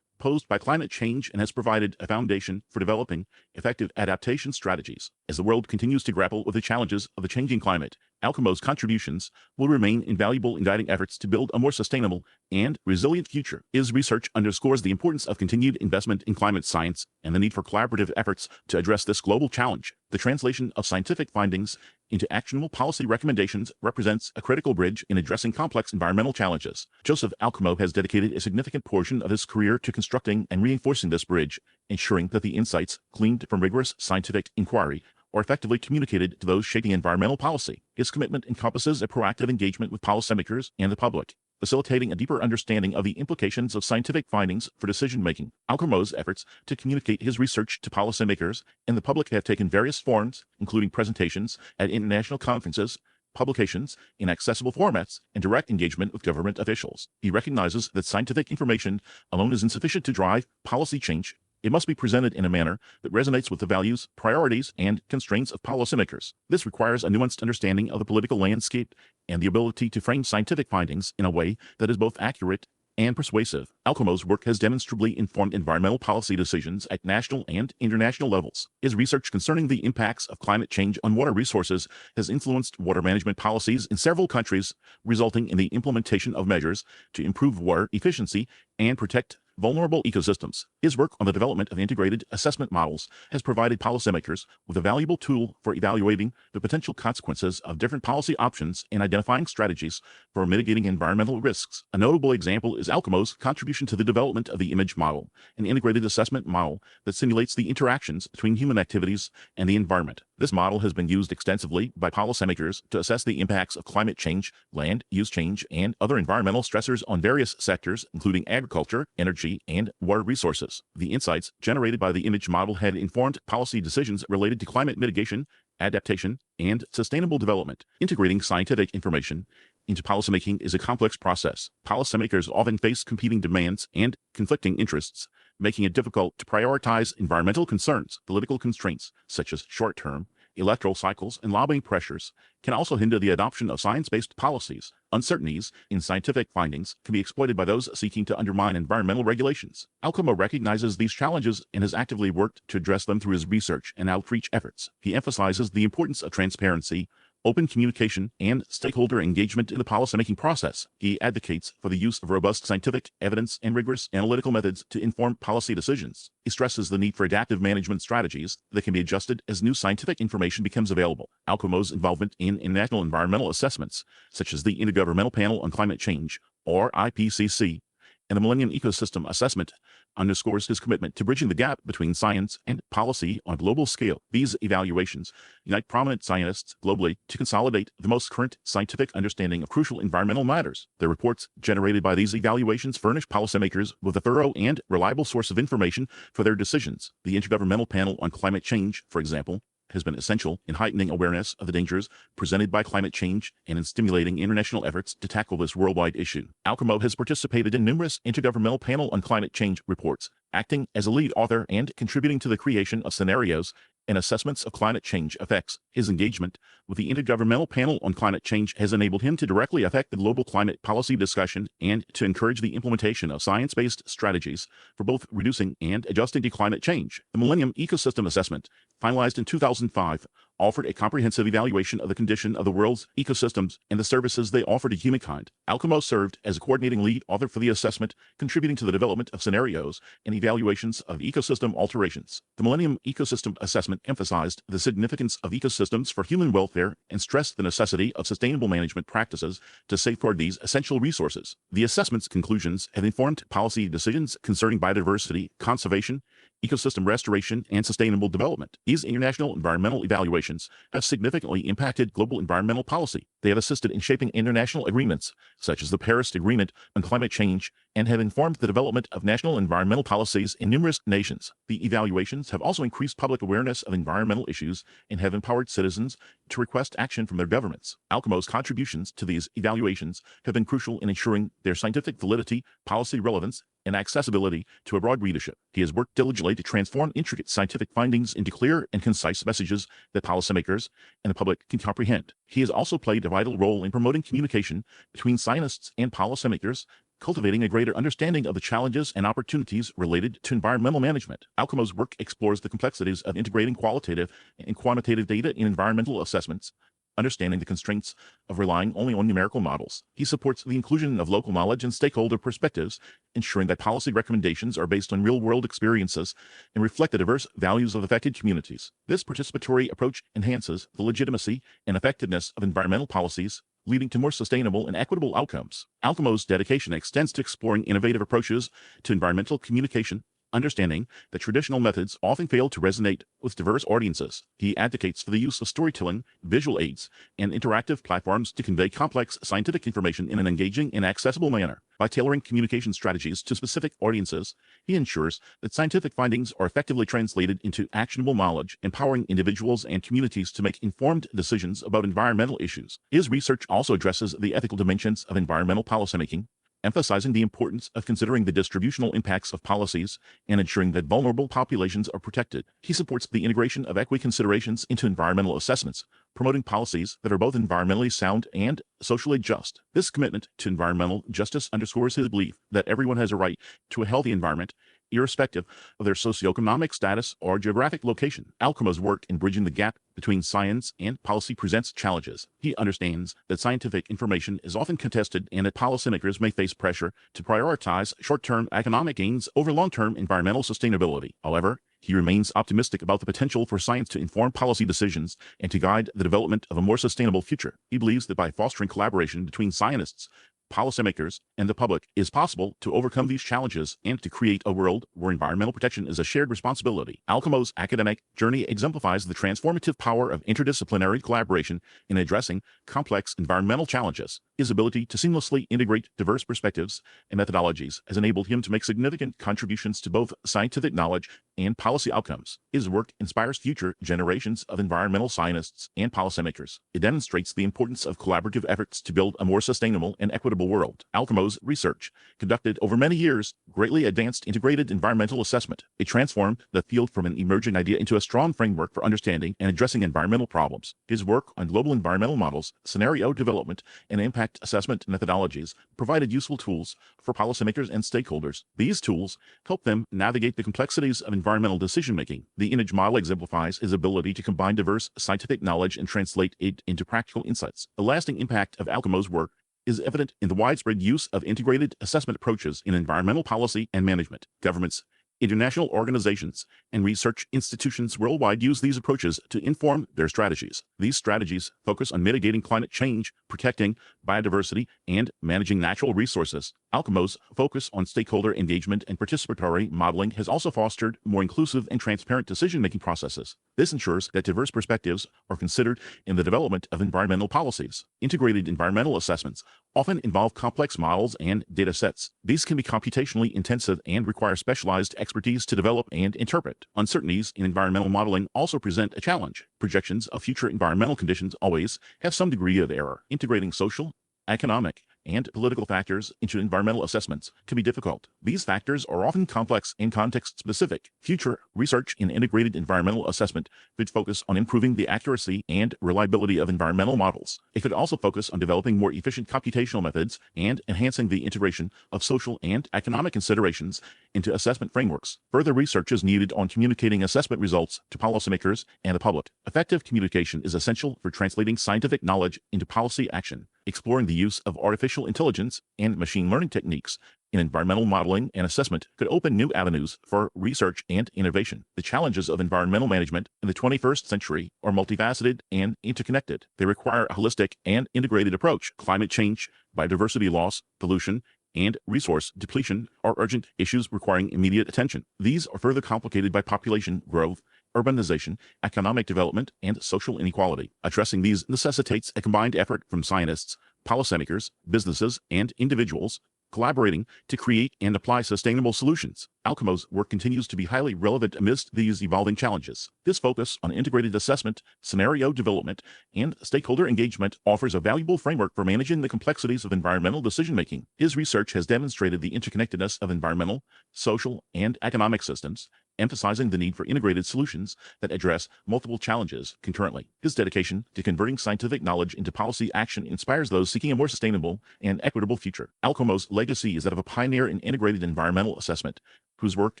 posed by climate change and has provided a foundation for developing effective adaptation strategies. As the world continues to grapple with the challenges of the changing climate, Alcamo's contributions will remain invaluable in guiding efforts to build a more sustainable and resilient future. His research underscores the importance of continued investment in climate science and the need for collaborative efforts to address this global challenge. The translation of scientific findings into actionable policy recommendations represents a critical bridge in addressing complex environmental challenges. Joseph Alcamo has dedicated a significant portion of his career to constructing and reinforcing this bridge, ensuring that the insights gleaned from rigorous scientific inquiry are effectively communicated to those shaping environmental policy. His commitment encompasses a proactive engagement with policymakers and the public, facilitating a deeper understanding of the implications of scientific findings for decision-making. Alcamo's efforts to communicate his research to policymakers and the public have taken various forms, including presentations at international conferences, publications in accessible formats, and direct engagement with government officials. He recognizes that scientific information alone is insufficient to drive policy change. It must be presented in a manner that resonates with the values, priorities, and constraints of policymakers. This requires a nuanced understanding of the political landscape and the ability to frame scientific findings in a way that is both accurate and persuasive. Alcamo's work has demonstrably informed environmental policy decisions at national and international levels. His research concerning the impacts of climate change on water resources has influenced water management policies in several countries, resulting in the implementation of measures to improve water efficiency and protect vulnerable ecosystems. His work on the development of integrated assessment models has provided policymakers with a valuable tool for evaluating the potential consequences of different policy options and identifying strategies for mitigating environmental risks. A notable example is Alcamo's contribution to the development of the image model, an integrated assessment model that simulates the interactions between human activities and the environment. This model has been used extensively by policymakers to assess the impacts of climate change, land use change, and other environmental stressors on various sectors, including agriculture, energy, and water resources. The insights generated by the image model had informed policy decisions related to climate mitigation, adaptation, and sustainable development. Integrating scientific information into policymaking is a complex process. Policymakers often face competing demands and conflicting interests, making it difficult to prioritize environmental concerns. Political constraints, such as short-term electoral cycles and lobbying pressures, can also hinder the adoption of science-based policies. Uncertainties in scientific findings can be exploited by those seeking to undermine environmental regulations. Alcamo recognizes these challenges and has actively worked to address them through his research and outreach efforts. He emphasizes the importance of transparency, open communication, and stakeholder engagement in the policymaking process. He advocates for the use of robust scientific evidence and rigorous analytical methods to inform policy decisions. He stresses the need for adaptive management strategies that can be adjusted as new scientific information becomes available. Alcamo's involvement in international environmental assessments, such as the Intergovernmental Panel on Climate Change, or IPCC, and the Millennium Ecosystem Assessment, underscores his commitment to bridging the gap between science and policy on a global scale. These evaluations unite prominent scientists globally to consolidate the most current scientific understanding of crucial environmental matters. The reports generated by these evaluations furnish policymakers with a thorough and reliable source of information for their decisions. The Intergovernmental Panel on Climate Change, for example, has been essential in heightening awareness of the dangers presented by climate change and in stimulating international efforts to tackle this worldwide issue. Alcamo has participated in numerous Intergovernmental Panel on Climate Change reports, acting as a lead author and contributing to the creation of scenarios and assessments of climate change effects. His engagement with the Intergovernmental Panel on Climate Change has enabled him to directly affect the global climate policy discussion and to encourage the implementation of science-based strategies for both reducing and adjusting to climate change. The Millennium Ecosystem Assessment, finalized in 2005, offered a comprehensive evaluation of the condition of the world's ecosystems and the services they offer to humankind. Alcamo served as a coordinating lead author for the assessment, contributing to the development of scenarios and evaluations of ecosystem alterations. The Millennium Ecosystem Assessment emphasized the significance of ecosystems for human welfare and stressed the necessity of sustainable management practices to safeguard these essential resources. The assessment's conclusions have informed policy decisions concerning biodiversity, conservation, ecosystem restoration, and sustainable development. These international environmental evaluations have significantly impacted global environmental policy. They have assisted in shaping international agreements, such as the Paris Agreement on Climate Change, and have informed the development of national environmental policies in numerous nations. The evaluations have also increased public awareness of environmental issues and have empowered citizens to request action from their governments. Alcamo's contributions to these evaluations have been crucial in ensuring their scientific validity, policy relevance, and accessibility to a broad readership. He has worked diligently to transform intricate scientific findings into clear and concise messages that policymakers and the public can comprehend. He has also played a vital role in promoting communication between scientists and policymakers, cultivating a greater understanding of the challenges and opportunities related to environmental management. Alcamo's work explores the complexities of integrating qualitative and quantitative data in environmental assessments, understanding the constraints of relying only on numerical models. He supports the inclusion of local knowledge and stakeholder perspectives, ensuring that policy recommendations are based on real-world experiences and reflect the diverse values of affected communities. This participatory approach enhances the legitimacy and effectiveness of environmental policies, leading to more sustainable and equitable outcomes. Alcamo's dedication extends to exploring innovative approaches to environmental communication, Understanding that traditional methods often fail to resonate with diverse audiences, he advocates for the use of storytelling, visual aids, and interactive platforms to convey complex scientific information in an engaging and accessible manner. By tailoring communication strategies to specific audiences, he ensures that scientific findings are effectively translated into actionable knowledge, empowering individuals and communities to make informed decisions about environmental issues. His research also addresses the ethical dimensions of environmental policymaking, emphasizing the importance of considering the distributional impacts of policies and ensuring that vulnerable populations are protected. He supports the integration of equity considerations into environmental assessments, promoting policies that are both environmentally sound and socially just. This commitment to environmental justice underscores his belief that everyone has a right to a healthy environment, irrespective of their socioeconomic status or geographic location. Alcamo's work in bridging the gap between science and policy presents challenges. He understands that scientific information is often contested and that policymakers may face pressure to prioritize short-term economic gains over long-term environmental sustainability. However, he remains optimistic about the potential for science to inform policy decisions and to guide the development of a more sustainable future. He believes that by fostering collaboration between scientists, policymakers, and the public, it is possible to overcome these challenges and to create a world where environmental protection is a shared responsibility. Alcamo's academic journey exemplifies the transformative power of interdisciplinary collaboration in addressing complex environmental challenges. His ability to seamlessly integrate diverse perspectives and methodologies has enabled him to make significant contributions to both scientific knowledge and policy outcomes. His work inspires future generations of environmental scientists and policymakers. It demonstrates the importance of collaborative efforts to build a more sustainable and equitable world. Alcamo's research, conducted over many years, greatly advanced integrated environmental assessment. It transformed the field from an emerging idea into a strong framework for understanding and addressing environmental problems. His work on global environmental models, scenario development, and impact assessment methodologies provided useful tools for policymakers and stakeholders. These tools help them navigate the complexities of environmental decision-making. The image model exemplifies his ability to combine diverse scientific knowledge and translate it into practical insights. The lasting impact of Alcamo's work is evident in the widespread use of integrated assessment approaches in environmental policy and management. Governments, international organizations, and research institutions worldwide use these approaches to inform their strategies. These strategies focus on mitigating climate change, protecting biodiversity, and managing natural resources. Alcamo's focus on stakeholder engagement and participatory modeling has also fostered more inclusive and transparent decision-making processes. This ensures that diverse perspectives are considered in the development of environmental policies. Integrated environmental assessments often involve complex models and data sets. These can be computationally intensive and require specialized expertise to develop and interpret. Uncertainties in environmental modeling also present a challenge. Projections of future environmental conditions always have some degree of error. Integrating social, economic, and political factors into environmental assessments can be difficult. These factors are often complex and context-specific. Future research in integrated environmental assessment could focus on improving the accuracy and reliability of environmental models. It could also focus on developing more efficient computational methods and enhancing the integration of social and economic considerations into assessment frameworks. Further research is needed on communicating assessment results to policymakers and the public. Effective communication is essential for translating scientific knowledge into policy action. Exploring the use of artificial intelligence and machine learning techniques in environmental modeling and assessment could open new avenues for research and innovation. The challenges of environmental management in the 21st century are multifaceted and interconnected. They require a holistic and integrated approach. Climate change, biodiversity loss, pollution, and resource depletion are urgent issues requiring immediate attention. These are further complicated by population growth, urbanization, economic development, and social inequality. Addressing these necessitates a combined effort from scientists, policymakers, businesses, and individuals collaborating to create and apply sustainable solutions. Alcamo's work continues to be highly relevant amidst these evolving challenges. This focus on integrated assessment, scenario development, and stakeholder engagement offers a valuable framework for managing the complexities of environmental decision-making. His research has demonstrated the interconnectedness of environmental, social, and economic systems, emphasizing the need for integrated solutions that address multiple challenges concurrently. His dedication to converting scientific knowledge into policy action inspires those seeking a more sustainable and equitable future. Alcamo's legacy is that of a pioneer in integrated environmental assessment, whose work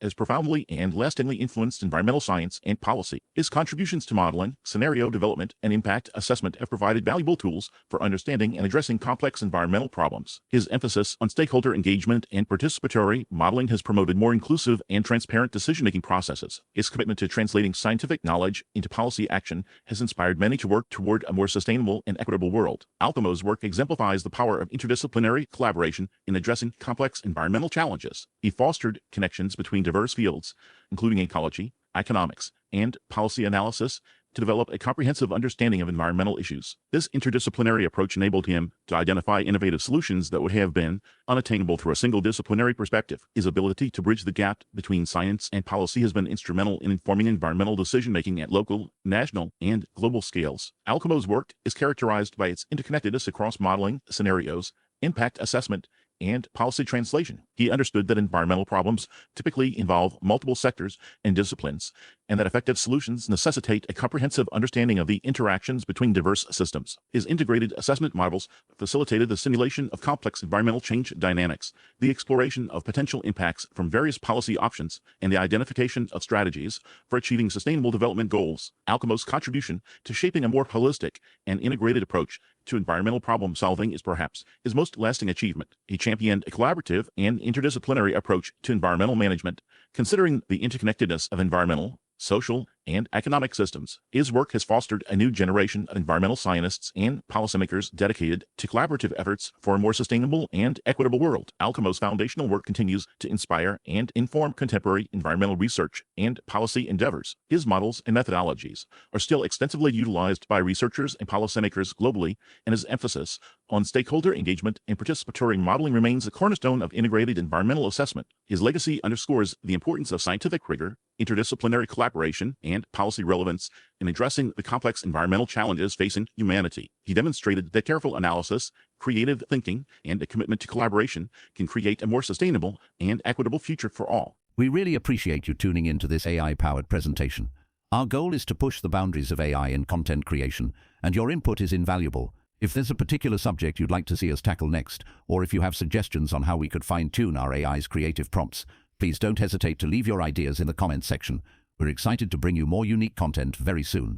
has profoundly and lastingly influenced environmental science and policy. His contributions to modeling, scenario development, and impact assessment have provided valuable tools for understanding and addressing complex environmental problems. His emphasis on stakeholder engagement and participatory modeling has promoted more inclusive and transparent decision-making processes. His commitment to translating scientific knowledge into policy action has inspired many to work toward a more sustainable and equitable world. Alcamo's work exemplifies the power of interdisciplinary collaboration in addressing complex environmental challenges. He fostered connections interactions between diverse fields, including ecology, economics, and policy analysis, to develop a comprehensive understanding of environmental issues. This interdisciplinary approach enabled him to identify innovative solutions that would have been unattainable through a single disciplinary perspective. His ability to bridge the gap between science and policy has been instrumental in informing environmental decision-making at local, national, and global scales. Alcamo's work is characterized by its interconnectedness across modeling, scenarios, impact assessment, and policy translation. He understood that environmental problems typically involve multiple sectors and disciplines, and that effective solutions necessitate a comprehensive understanding of the interactions between diverse systems. His integrated assessment models facilitated the simulation of complex environmental change dynamics, the exploration of potential impacts from various policy options, and the identification of strategies for achieving sustainable development goals. Alcamo's contribution to shaping a more holistic and integrated approach to environmental problem solving is perhaps his most lasting achievement. He championed a collaborative and interdisciplinary approach to environmental management, considering the interconnectedness of environmental, social, and economic systems. His work has fostered a new generation of environmental scientists and policymakers dedicated to collaborative efforts for a more sustainable and equitable world. Alcamo's foundational work continues to inspire and inform contemporary environmental research and policy endeavors. His models and methodologies are still extensively utilized by researchers and policymakers globally, and his emphasis on stakeholder engagement and participatory modeling remains a cornerstone of integrated environmental assessment. His legacy underscores the importance of scientific rigor, interdisciplinary collaboration, and policy relevance in addressing the complex environmental challenges facing humanity. He demonstrated that careful analysis, creative thinking, and a commitment to collaboration can create a more sustainable and equitable future for all. We really appreciate you tuning into this AI-powered presentation. Our goal is to push the boundaries of AI in content creation, and your input is invaluable. If there's a particular subject you'd like to see us tackle next, or if you have suggestions on how we could fine-tune our AI's creative prompts, please don't hesitate to leave your ideas in the comments section. We're excited to bring you more unique content very soon.